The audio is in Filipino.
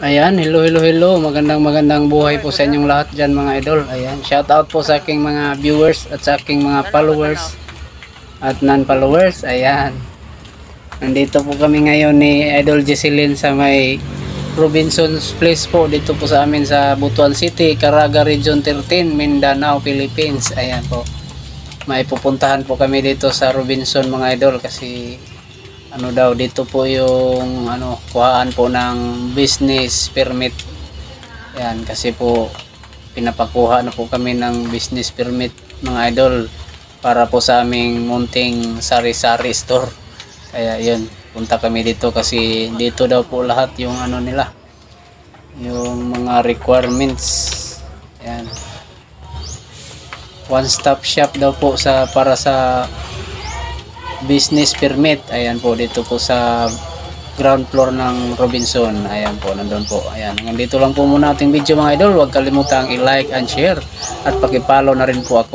Ayan, hello. Magandang buhay po sa inyong lahat dyan mga idol. Ayan, shout out po sa aking mga viewers at sa aking mga followers at non-followers. Ayan, nandito po kami ngayon ni Idol Jesselyn sa may Robinson's Place po. Dito po sa amin sa Butuan City, Caraga Region 13, Mindanao, Philippines. Ayan po, may pupuntahan po kami dito sa Robinson mga idol kasi ano daw dito po yung kuhaan po ng business permit. Yan kasi po pinapakuha na po kami ng business permit mga idol para po sa aming munting sari-sari store. Kaya yun, punta kami dito kasi dito daw po lahat yung nila, yung mga requirements. Yan, one stop shop daw po para sa business permit. Ayan po, dito po sa ground floor ng Robinson. Ayan po, nandun po. Ayan, nandito lang po muna ating video mga idol. Huwag kalimutang i-like and share at paki-follow na rin po ako.